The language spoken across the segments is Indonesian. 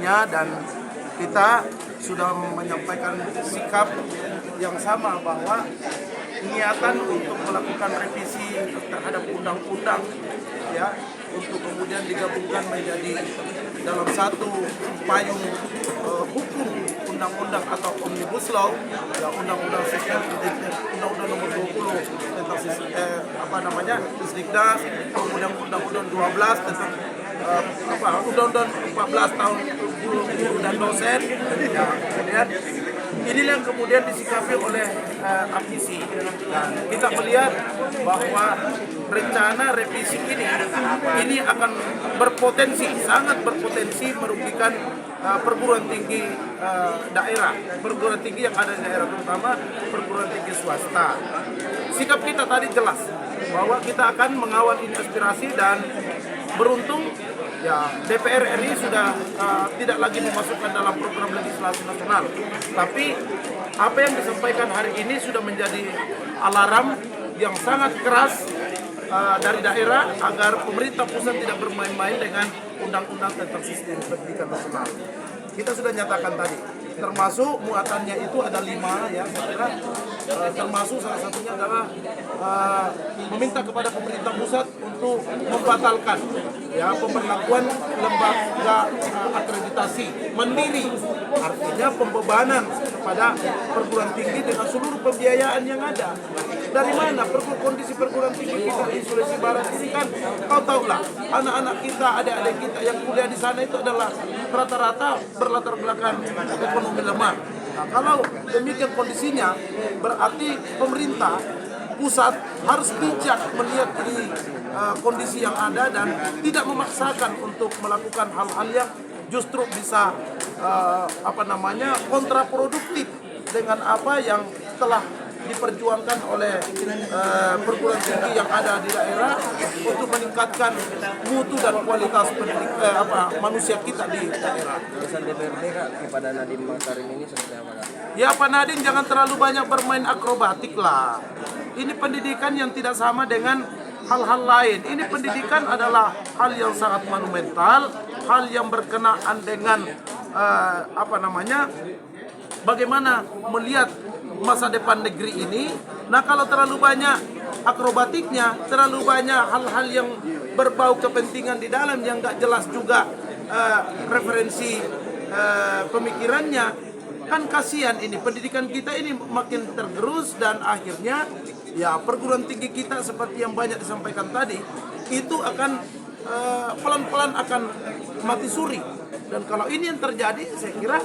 Dan kita sudah menyampaikan sikap yang sama bahwa niatan untuk melakukan revisi terhadap undang-undang ya untuk kemudian digabungkan menjadi dalam satu payung hukum undang-undang atau omnibus law ya undang-undang sistem undang-undang nomor 20 tentang Sisdiknas, kemudian undang-undang 12 tentang undang-undang 14 tahun guru dan dosen ya, kemudian inilah yang kemudian disikapi oleh APISI. Nah, kita melihat bahwa rencana revisi ini akan sangat berpotensi merugikan perguruan tinggi daerah, perguruan tinggi yang ada di daerah, terutama perguruan tinggi swasta. Sikap kita tadi jelas bahwa kita akan mengawal ini aspirasi dan beruntung ya DPR RI sudah tidak lagi memasukkan dalam program legislasi nasional. Tapi apa yang disampaikan hari ini sudah menjadi alarm yang sangat keras dari daerah agar pemerintah pusat tidak bermain-main dengan undang-undang tentang sistem pendidikan nasional. Kita sudah nyatakan tadi, termasuk muatannya itu ada 5 ya, saya kira termasuk salah satunya adalah meminta kepada pemerintah pusat untuk membatalkan ya pemberlakuan lembaga akreditasi mandiri, artinya pembebanan kepada perguruan tinggi dengan seluruh pembiayaan yang ada. Dari mana kondisi perguruan tinggi kita di Sulawesi Barat ini kan kau tahulah, anak-anak kita, adik-adik kita yang kuliah di sana itu adalah rata-rata berlatar belakang ekonomi lemah. Nah, kalau demikian kondisinya, berarti pemerintah pusat harus bijak melihat ini kondisi yang ada dan tidak memaksakan untuk melakukan hal-hal yang justru bisa kontraproduktif dengan apa yang telah diperjuangkan oleh perguruan tinggi yang ada di daerah untuk meningkatkan mutu dan kualitas manusia kita di daerah. Pesan DPRD Kak kepada Nadiem Makarim ini seperti apa Kak? Ya Pak Nadiem jangan terlalu banyak bermain akrobatik lah. Ini pendidikan yang tidak sama dengan hal-hal lain. Ini pendidikan adalah hal yang sangat monumental, hal yang berkenaan dengan bagaimana melihat masa depan negeri ini. Nah, kalau terlalu banyak akrobatiknya, terlalu banyak hal-hal yang berbau kepentingan di dalam yang nggak jelas juga referensi pemikirannya, kan kasihan ini pendidikan kita ini makin tergerus dan akhirnya ya perguruan tinggi kita seperti yang banyak disampaikan tadi itu akan pelan-pelan akan mati suri. Dan kalau ini yang terjadi, saya kira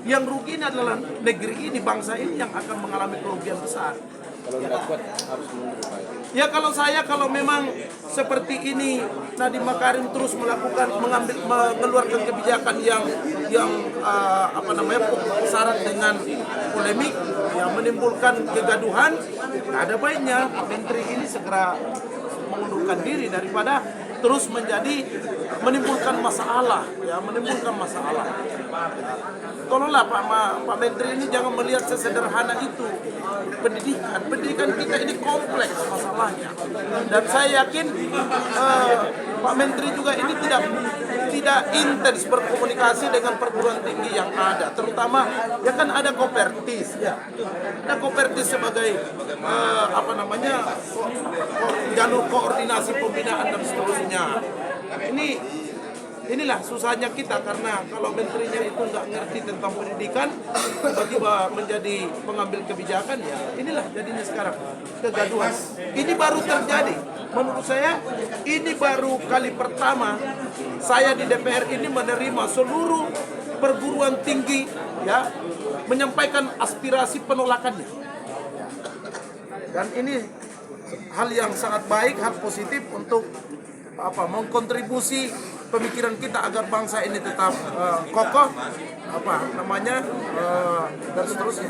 yang rugi ini adalah negeri ini, bangsa ini yang akan mengalami kerugian besar. Kalau tidak kuat harus mundur Pak. Ya kalau memang seperti ini Nadiem Makarim terus mengeluarkan kebijakan yang syarat dengan polemik, yang menimbulkan kegaduhan, tidak ada baiknya Pak Menteri ini segera mengundurkan diri daripada terus menimbulkan masalah. Tolonglah Pak Menteri ini jangan melihat sesederhana itu pendidikan kita ini kompleks masalahnya, dan saya yakin Pak Menteri juga ini tidak intens berkomunikasi dengan perguruan tinggi yang ada, terutama ya kan ada Kopertis sebagai jalur koordinasi pembinaan dan seterusnya. Inilah susahnya kita, karena kalau menterinya itu nggak ngerti tentang pendidikan, tiba-tiba menjadi pengambil kebijakan, ya inilah jadinya sekarang kegaduhan. Ini baru terjadi, menurut saya ini baru kali pertama saya di DPR ini menerima seluruh perguruan tinggi ya menyampaikan aspirasi penolakannya. Dan ini hal yang sangat baik, hal positif untuk mengkontribusi pemikiran kita agar bangsa ini tetap kokoh dan seterusnya.